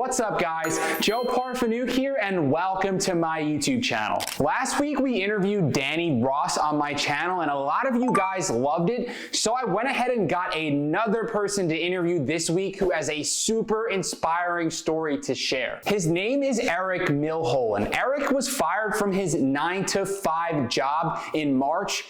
What's up, guys? Joe Parfanuk here, and welcome to my YouTube channel. Last week, we interviewed Danny Ross on my channel, and a lot of you guys loved it, so I went ahead and got another person to interview this week who has a super inspiring story to share. His name is Eric Milholland. Eric was fired from his 9-to-5 job in March,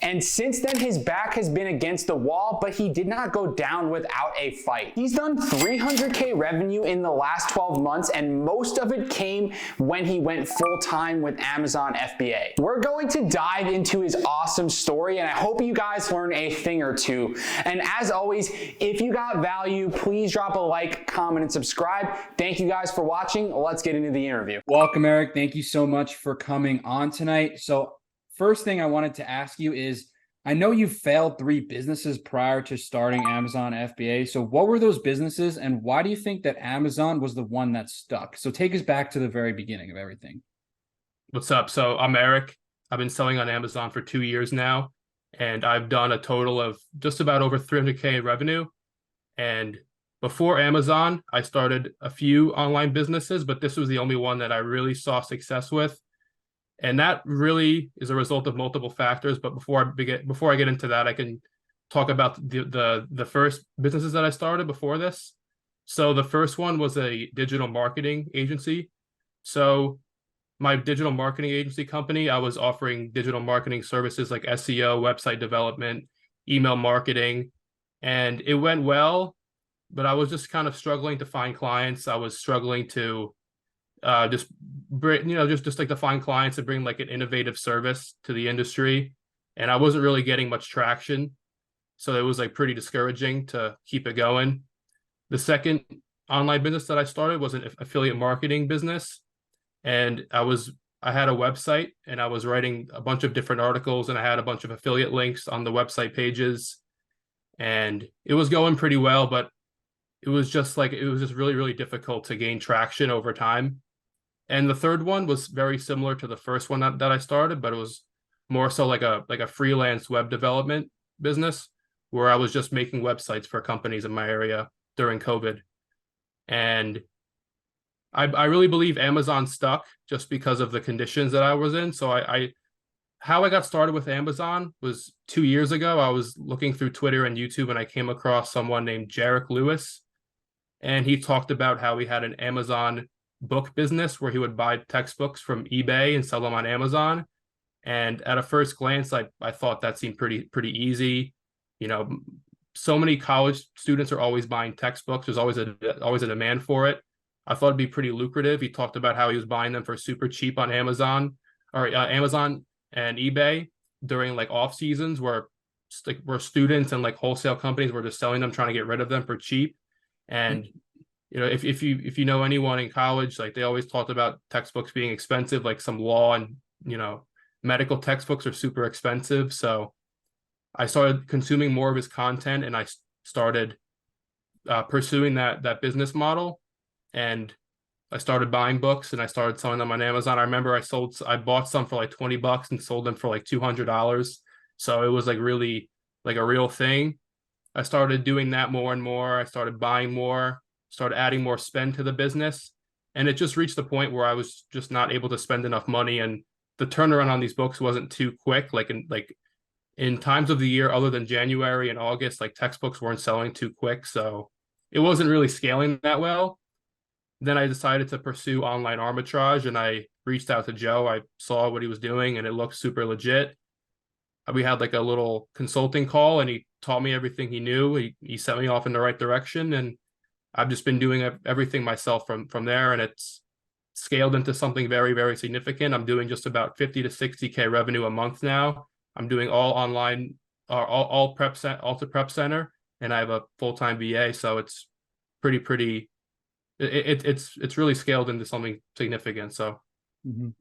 and since then, his back has been against the wall, but he did not go down without a fight. He's done 300K revenue in the last 12 months, and most of it came when he went full-time with Amazon FBA. We're going to dive into his awesome story, and I hope you guys learn a thing or two. And as always, if you got value, please drop a like, comment, and subscribe. Thank you guys for watching. Let's get into the interview. Welcome, Eric. Thank you so much for coming on tonight. So first thing I wanted to ask you is, I know you failed 3 businesses prior to starting Amazon FBA. So what were those businesses, and why do you think that Amazon was the one that stuck? So take us back to the very beginning of everything. What's up? So I'm Eric. I've been selling on Amazon for 2 years now, and I've done a total of just about over 300K in revenue. And before Amazon, I started a few online businesses, but this was the only one that I really saw success with. And that really is a result of multiple factors. But before I get into that, I can talk about the first businesses that I started before this. So the first one was a digital marketing agency. So my digital marketing agency company, I was offering digital marketing services like SEO, website development, email marketing, and it went well, but I was just kind of struggling to find clients. I was struggling to just like to find clients and bring like an innovative service to the industry, and I wasn't really getting much traction, so it was like pretty discouraging to keep it going. The second online business that I started was an affiliate marketing business, and I had a website, and I was writing a bunch of different articles, and I had a bunch of affiliate links on the website pages, and it was going pretty well, but it was just really, really difficult to gain traction over time. And the third one was very similar to the first one that I started, but it was more so like a freelance web development business where I was just making websites for companies in my area during COVID. And I really believe Amazon stuck just because of the conditions that I was in. So how I got started with Amazon was 2 years ago. I was looking through Twitter and YouTube, and I came across someone named Jarek Lewis, and he talked about how he had an Amazon book business where he would buy textbooks from eBay and sell them on Amazon. And at a first glance, I thought that seemed pretty easy. You know, so many college students are always buying textbooks. There's always a demand for it. I thought it'd be pretty lucrative. He talked about how he was buying them for super cheap on Amazon and eBay during like off seasons where students and like wholesale companies were just selling them, trying to get rid of them for cheap. And you know, if you know anyone in college, like they always talked about textbooks being expensive, like some law and, you know, medical textbooks are super expensive. So I started consuming more of his content, and I started pursuing that business model, and I started buying books, and I started selling them on Amazon. I remember I bought some for like $20 and sold them for like $200. So it was like really like a real thing. I started doing that more and more. I started buying more, started adding more spend to the business. And it just reached the point where I was just not able to spend enough money. And the turnaround on these books wasn't too quick. Like in times of the year, other than January and August, like textbooks weren't selling too quick. So it wasn't really scaling that well. Then I decided to pursue online arbitrage, and I reached out to Joe. I saw what he was doing, and it looked super legit. We had like a little consulting call, and he taught me everything he knew. He sent me off in the right direction, and I've just been doing everything myself from there, and it's scaled into something very, very significant. I'm doing just about 50 to 60K revenue a month now. I'm doing all online, all prep center, and I have a full-time VA, so it's it's really scaled into something significant. So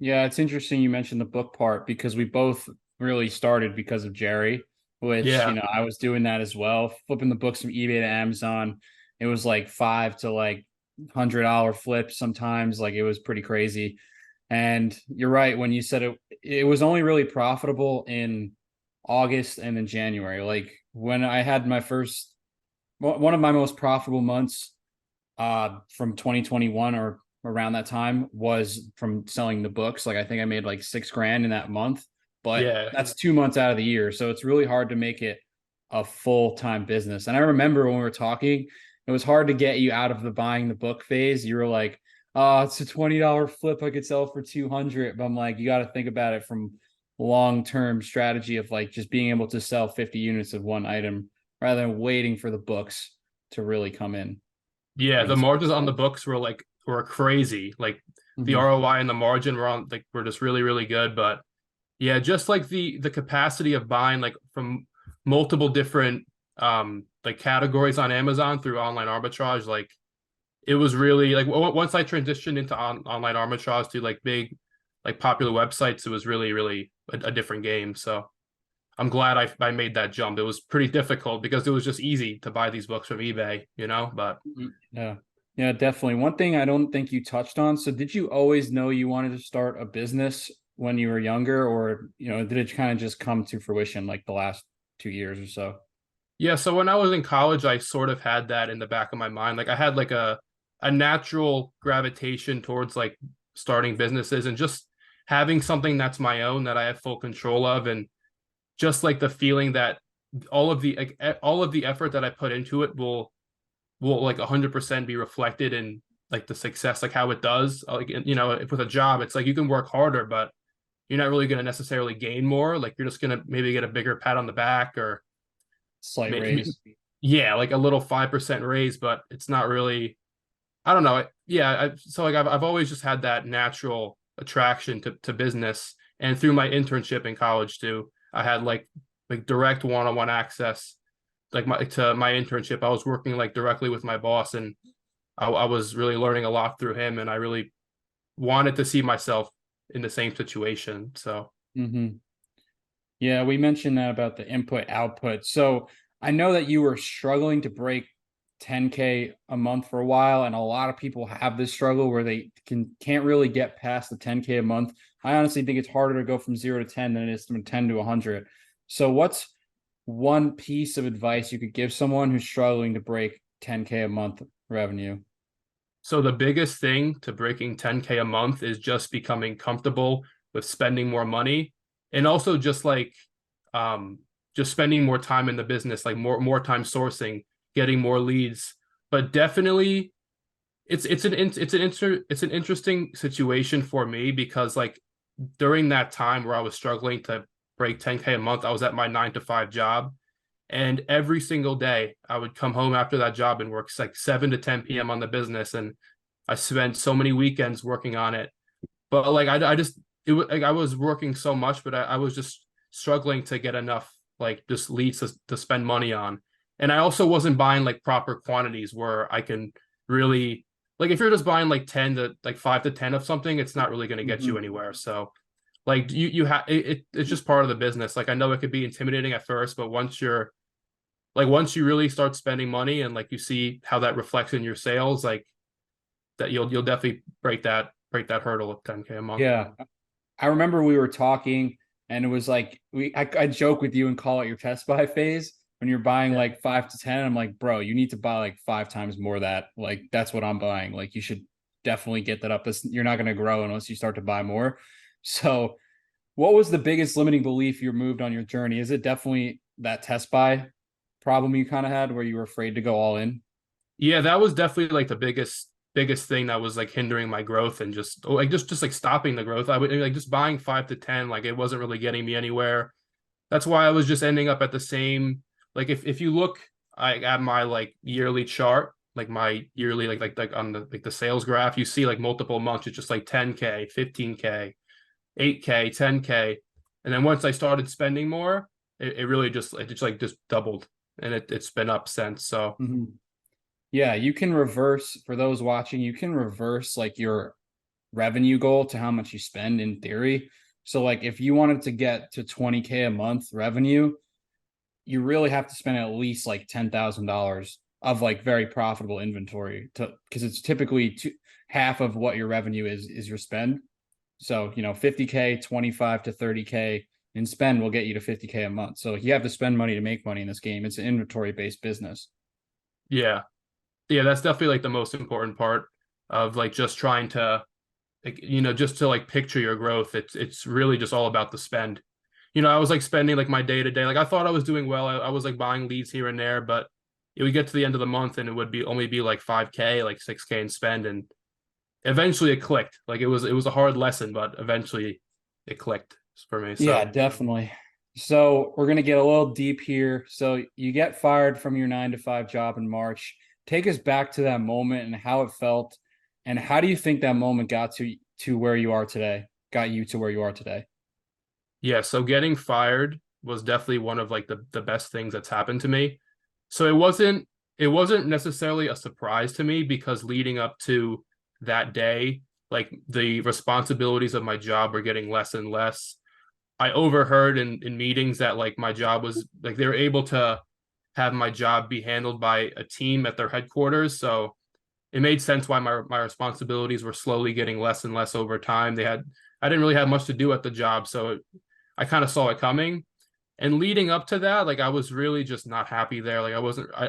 yeah, it's interesting you mentioned the book part, because we both really started because of Jerry, which you know, I was doing that as well, flipping the books from eBay to Amazon. It was like $5 to like $100 flips sometimes. Like it was pretty crazy. And you're right when you said it was only really profitable in August and in January. Like when I had my first, one of my most profitable months from 2021 or around that time was from selling the books. Like I think I made like $6,000 in that month, but Yeah. that's 2 months out of the year. So it's really hard to make it a full-time business. And I remember when we were talking, it was hard to get you out of the buying the book phase. You were like, oh, it's a $20 flip. I could sell for 200. But I'm like, you got to think about it from long-term strategy of like just being able to sell 50 units of one item rather than waiting for the books to really come in. Yeah, the margins on the books were crazy. Like the ROI and the margin were just really, really good. But yeah, just like the capacity of buying like from multiple different like categories on Amazon through online arbitrage, like it was really like once I transitioned into online arbitrage to like big like popular websites, it was really, really a different game. So I'm glad I made that jump. It was pretty difficult because it was just easy to buy these books from eBay, but yeah. Yeah, definitely. One thing I don't think you touched on. So did you always know you wanted to start a business when you were younger, or, did it kind of just come to fruition like the last 2 years or so? yeah, so when I was in college, I sort of had that in the back of my mind. Like I had like a natural gravitation towards like starting businesses and just having something that's my own that I have full control of, and just like the feeling that all of the effort that I put into it will like 100% be reflected in like the success, like how it does. Like if with a job, it's like you can work harder, but you're not really going to necessarily gain more. Like you're just going to maybe get a bigger pat on the back or Slight raise. yeah, like a little 5% raise, but it's not really. I don't know. Yeah, so like I've always just had that natural attraction to business, and through my internship in college too, I had like direct one-on-one access like to my internship. I was working like directly with my boss, and I was really learning a lot through him, and I really wanted to see myself in the same situation. So Yeah, we mentioned that about the input output. So I know that you were struggling to break 10K a month for a while, and a lot of people have this struggle where they can't really get past the 10K a month. I honestly think it's harder to go from 0 to 10 than it is from 10 to 100. So what's one piece of advice you could give someone who's struggling to break 10K a month revenue? So the biggest thing to breaking 10K a month is just becoming comfortable with spending more money, and also just spending more time in the business, like more time sourcing, getting more leads. But definitely it's an interesting situation for me because like during that time where I was struggling to break 10K a month, I was at my 9 to 5 job. And every single day I would come home after that job and work like 7 to 10 p.m. on the business. And I spent so many weekends working on it. But like I just it was like I was working so much, but I was just struggling to get enough like just leads to spend money on. And I also wasn't buying like proper quantities where I can really like if you're just buying like 10 to like 5 to 10 of something, it's not really going to get you anywhere. So like you have it's just part of the business. Like I know it could be intimidating at first, but once you really start spending money and like you see how that reflects in your sales, like that you'll definitely break that hurdle of 10K a month. Yeah. I remember we were talking and it was like I joke with you and call it your test buy phase when you're buying like 5 to 10. I'm like, bro, you need to buy like 5 times more of that. Like that's what I'm buying. Like you should definitely get that up. You're not going to grow unless you start to buy more. So what was the biggest limiting belief you moved on your journey? Is it definitely that test buy problem you kind of had where you were afraid to go all in? Yeah, that was definitely like the biggest thing that was like hindering my growth and just like stopping the growth. I would like just buying 5 to 10, like it wasn't really getting me anywhere. That's why I was just ending up at the same, like if you look at my like yearly chart, like my yearly like on the sales graph, you see like multiple months it's just like 10K, 15K, 8K, 10K. And then once I started spending more, it really just doubled, and it's been up since. So Yeah, you can reverse, for those watching, you can reverse like your revenue goal to how much you spend in theory. So like if you wanted to get to 20K a month revenue, you really have to spend at least like $10,000 of like very profitable inventory because it's typically half of what your revenue is your spend. So, 50K, 25 to 30K in spend will get you to 50K a month. So you have to spend money to make money in this game. It's an inventory based business. yeah. Yeah, that's definitely like the most important part of like just trying to, like, just to like picture your growth. It's really just all about the spend. I was like spending like my day to day. Like I thought I was doing well. I was like buying leads here and there, but it would get to the end of the month and it would be only be like 5K, like 6K in spend. And eventually it clicked. Like it was a hard lesson, but eventually it clicked for me. Yeah, So definitely. So we're gonna get a little deep here. So you get fired from your 9 to 5 job in March. Take us back to that moment and how it felt, and how do you think that moment got to where you are today? Got you to where you are today? yeah, so getting fired was definitely one of like the best things that's happened to me. So it wasn't necessarily a surprise to me because leading up to that day, like the responsibilities of my job were getting less and less. I overheard in meetings that like my job was like they were able to have my job be handled by a team at their headquarters. So it made sense why my responsibilities were slowly getting less and less over time. I didn't really have much to do at the job, so I kind of saw it coming. And leading up to that, like I was really just not happy there. Like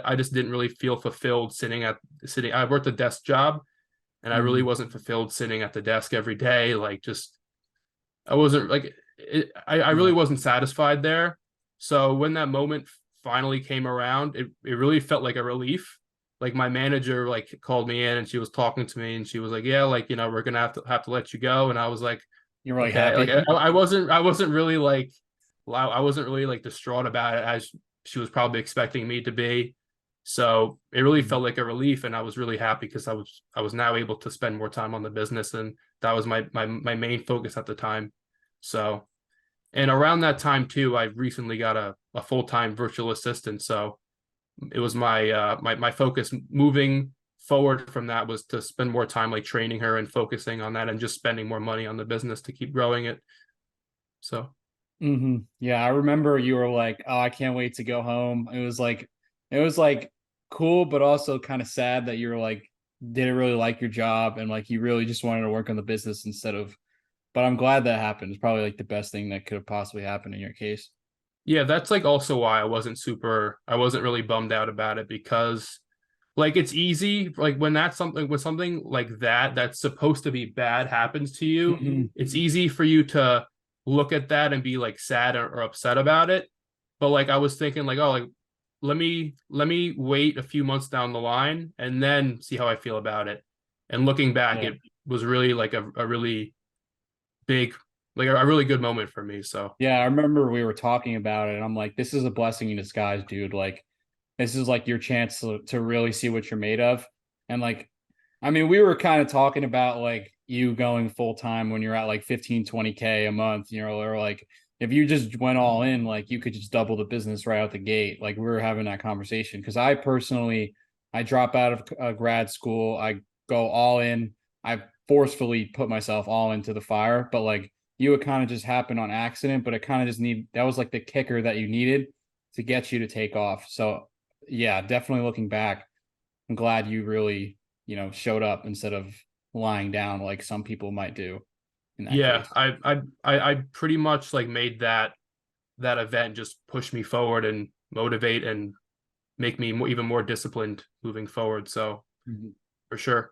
I just didn't really feel fulfilled sitting. I worked a desk job and I really wasn't fulfilled sitting at the desk every day. Like just I wasn't like I really Yeah. wasn't satisfied there. So when that moment finally came around, it really felt like a relief. Like my manager like called me in and she was talking to me and she was like, yeah, like we're gonna have to let you go. And I was like, You're really okay, like happy. I wasn't really like I wasn't really like distraught about it as she was probably expecting me to be. So it really felt like a relief, and I was really happy because I was now able to spend more time on the business, and that was my main focus at the time. So, and around that time too, I recently got a full-time virtual assistant. So it was my focus moving forward from that was to spend more time like training her and focusing on that and just spending more money on the business to keep growing it. So Yeah, I remember you were like, "Oh, I can't wait to go home." It was like cool, but also kind of sad that you were like didn't really like your job and like you really just wanted to work on the business instead of. But I'm glad that happened. It's probably like the best thing that could have possibly happened in your case. yeah, that's like also why I wasn't really bummed out about it because like it's easy like when something like that's supposed to be bad happens to you, Mhm. it's easy for you to look at that and be like sad or upset about it. But like I was thinking like, oh, like let me wait a few months down the line and then see how I feel about it. And looking back, Yeah. it was really like a really big, like a really good moment for me. So Yeah, I remember we were talking about it, and I'm like, this is a blessing in disguise, dude. Like, this is like your chance to really see what you're made of. And like, I mean, we were kind of talking about like you going full time when you're at like 15, 20K a month, or like if you just went all in, like you could just double the business right out the gate. Like we were having that conversation because I personally, I drop out of grad school, I go all in, I forcefully put myself all into the fire, but like you would kind of just happen on accident, but it kind of just that was like the kicker that you needed to get you to take off. So yeah, definitely looking back, I'm glad you really, showed up instead of lying down like some people might do in that yeah, case. I pretty much like made that event just push me forward and motivate and make me even more disciplined moving forward. So Mhm. for sure.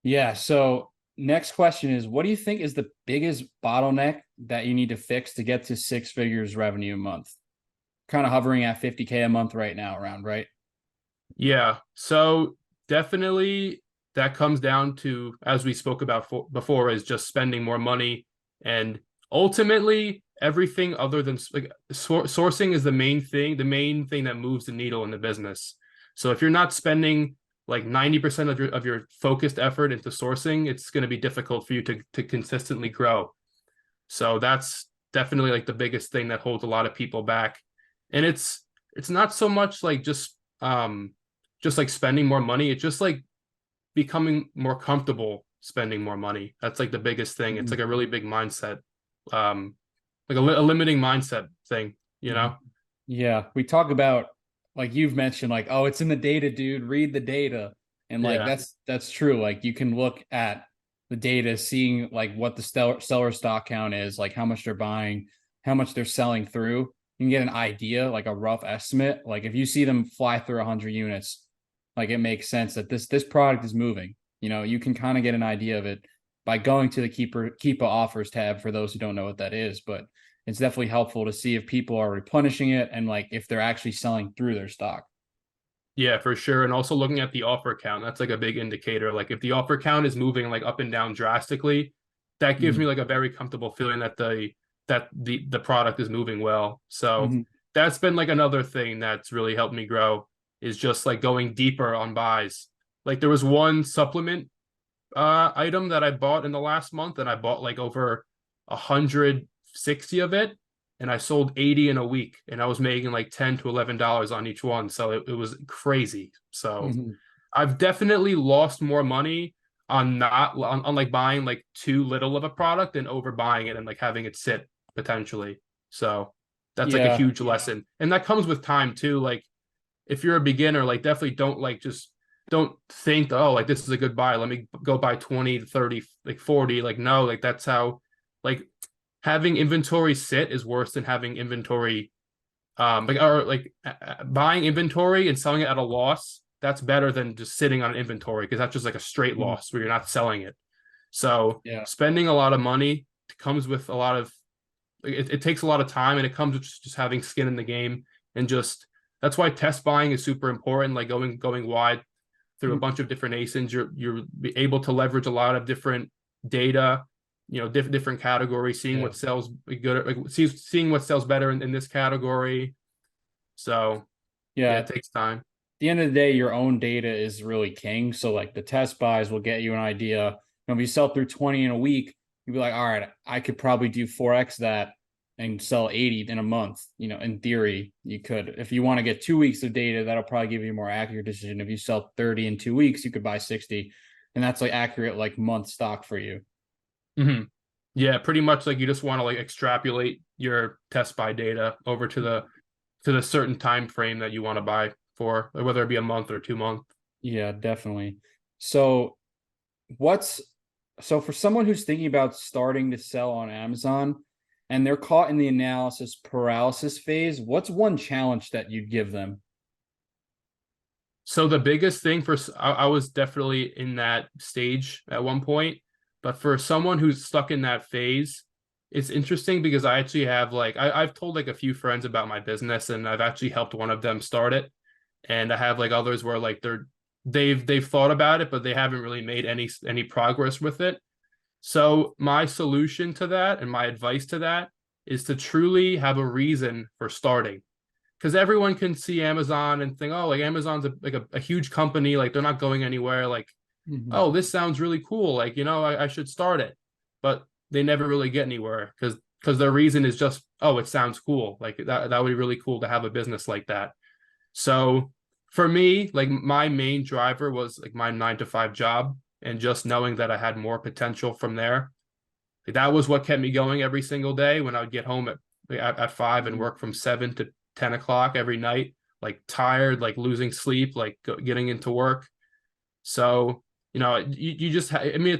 Yeah. So next question is, what do you think is the biggest bottleneck that you need to fix to get to 6 figures revenue a month? Kind of hovering at 50K a month right now around, right? Yeah. So definitely that comes down to, as we spoke about before, is just spending more money. And ultimately, everything other than like sourcing is the main thing that moves the needle in the business. So if you're not spending like 90% of your focused effort into sourcing, it's going to be difficult for you to consistently grow. So that's definitely like the biggest thing that holds a lot of people back. And it's not so much like just like spending more money. It's just like becoming more comfortable spending more money. That's like the biggest thing. It's Mhm. like a really big mindset, like a limiting mindset thing, you Mhm. know? Yeah, we talk about like you've mentioned, like, oh, it's in the data, dude. Read the data. And like Yeah. that's true. Like you can look at the data, seeing like what the seller stock count is, like how much they're buying, how much they're selling through. You can get an idea, like a rough estimate. Like if you see them fly through 100 units, like it makes sense that this product is moving. You know, you can kind of get an idea of it by going to the Keepa offers tab for those who don't know what that is, but it's definitely helpful to see if people are replenishing it and like if they're actually selling through their stock. Yeah, for sure. And also looking at the offer count, that's like a big indicator. Like if the offer count is moving like up and down drastically, that gives me like a very comfortable feeling that the product is moving well. So that's been like another thing that's really helped me grow, is just like going deeper on buys. Like there was one supplement item that I bought in the last month, and I bought like over 160 of it, and I sold 80 in a week, and I was making like $10 to $11 on each one. So it was crazy. So I've definitely lost more money on like buying like too little of a product and overbuying it and like having it sit potentially. So that's like a huge lesson. And that comes with time too. Like if you're a beginner, like definitely don't think, oh, like this is a good buy, let me go buy 20 to 30, like 40. Like no, like that's how, like having inventory sit is worse than having inventory buying inventory and selling it at a loss. That's better than just sitting on inventory, because that's just like a straight loss where you're not selling it. So spending a lot of money comes with a lot of, it takes a lot of time, and it comes with just having skin in the game. And just that's why test buying is super important. Like going wide through a bunch of different ASINs, you're able to leverage a lot of different data, you know, different categories, seeing what sells good, like seeing what sells better in this category. So it takes time. At the end of the day, your own data is really king. So like the test buys will get you an idea. You know, if you sell through 20 in a week, you'd be like, all right, I could probably do 4x that and sell 80 in a month. You know, in theory, you could. If you want to get 2 weeks of data, that'll probably give you a more accurate decision. If you sell 30 in 2 weeks, you could buy 60, and that's like accurate like month stock for you. Yeah, pretty much like you just want to like extrapolate your test buy data over to the certain time frame that you want to buy for, whether it be a month or 2 months. Yeah, definitely. So for someone who's thinking about starting to sell on Amazon and they're caught in the analysis paralysis phase, what's one challenge that you'd give them? So the biggest thing I was definitely in that stage at one point, but for someone who's stuck in that phase, it's interesting because I actually have like, I've told like a few friends about my business, and I've actually helped one of them start it. And I have like others where like they've thought about it, but they haven't really made any progress with it. So my solution to that and my advice to that is to truly have a reason for starting. Because everyone can see Amazon and think, oh, like Amazon's a huge company, like they're not going anywhere. Like, oh, this sounds really cool. Like, you know, I should start it. But they never really get anywhere because their reason is just, oh, it sounds cool. Like that would be really cool to have a business like that. So for me, like my main driver was like my 9 to 5 job, and just knowing that I had more potential from there. Like, that was what kept me going every single day when I would get home at 5 and work from 7 to 10 o'clock every night, like tired, like losing sleep, like getting into work. So, you know, you just, I mean,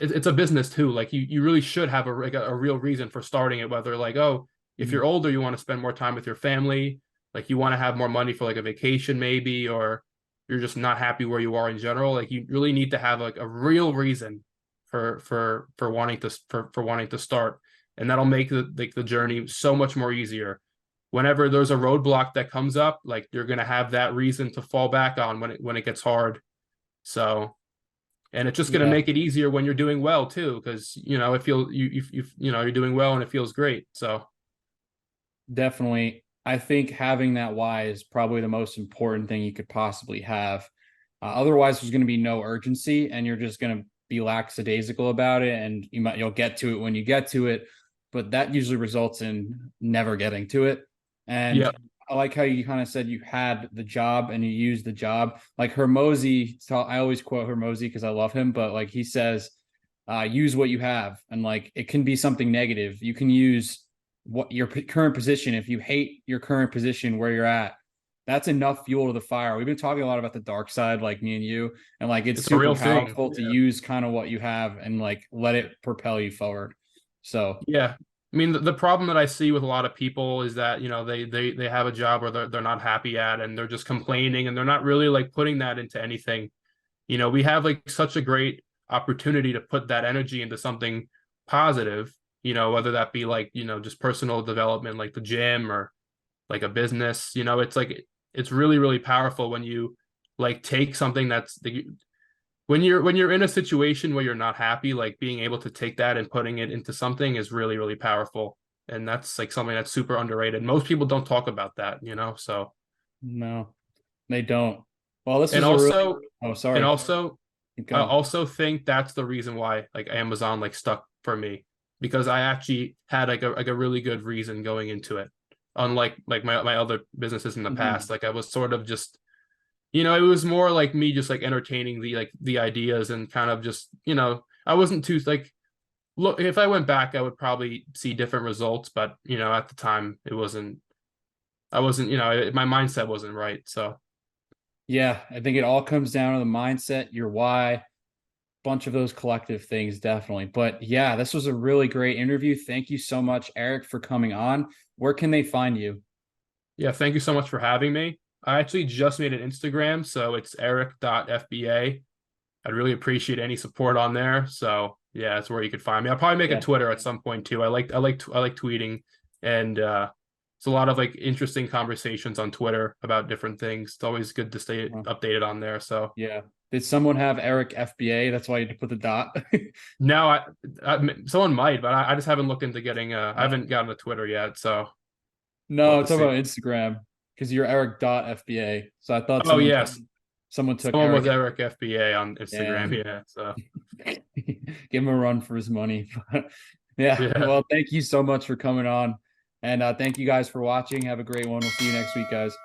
it's a business too. Like you really should have a real reason for starting it, whether like, oh, if you're older, you want to spend more time with your family, like you want to have more money for like a vacation maybe, or you're just not happy where you are in general. Like you really need to have like a real reason for wanting to start, and that'll make the journey so much more easier. Whenever there's a roadblock that comes up, like you're gonna have that reason to fall back on when it gets hard. So, and it's just gonna make it easier when you're doing well too, because you know it feels you know you're doing well and it feels great. So definitely, I think having that why is probably the most important thing you could possibly have. Otherwise, there's going to be no urgency, and you're just going to be lackadaisical about it, and you'll get to it when you get to it, but that usually results in never getting to it. And I like how you kind of said you had the job and you used the job. Like Hormozy, I always quote Hormozy because I love him, but like he says, use what you have, and like it can be something negative. You can use what your current position. If you hate your current position where you're at, that's enough fuel to the fire. We've been talking a lot about the dark side, like me and you, and like it's super powerful to use kind of what you have and like let it propel you forward. So yeah, I mean, the problem that I see with a lot of people is that, you know, they have a job where they're not happy at, and they're just complaining, and they're not really like putting that into anything. You know, we have like such a great opportunity to put that energy into something positive, you know, whether that be like, you know, just personal development, like the gym, or like a business. You know, it's like, it's really, really powerful when you like take something that's the, when you're in a situation where you're not happy, like being able to take that and putting it into something is really, really powerful. And that's like something that's super underrated. Most people don't talk about that, you know. So No, they don't. Well, this and was a really, also oh, sorry. and also Keep I going. also think that's the reason why like Amazon like stuck for me, because I actually had like a really good reason going into it. Unlike like my other businesses in the past, like I was sort of just, you know, it was more like me just like entertaining the ideas, and kind of just, you know, I wasn't too like, look, if I went back, I would probably see different results, but you know, at the time I wasn't, you know, my mindset wasn't right. So Yeah, I think it all comes down to the mindset, your why, bunch of those collective things, definitely. But yeah, this was a really great interview. Thank you so much, Eric, for coming on. Where can they find you? yeah, thank you so much for having me. I actually just made an Instagram, so it's eric.fba. I'd really appreciate any support on there. So yeah, that's where you could find me. I'll probably make a Twitter at some point too. I like tweeting, and it's a lot of like interesting conversations on Twitter about different things. It's always good to stay updated on there. So yeah. Did someone have Eric FBA? That's why you had to put the dot. now someone might, but I just haven't looked into getting I haven't gotten a Twitter yet. So no, it's about Instagram, because you're Eric.FBA. So I thought oh yes, someone took someone Eric. was Eric FBA on Instagram. Yeah. So give him a run for his money. yeah. Well, thank you so much for coming on. And thank you guys for watching. Have a great one. We'll see you next week, guys.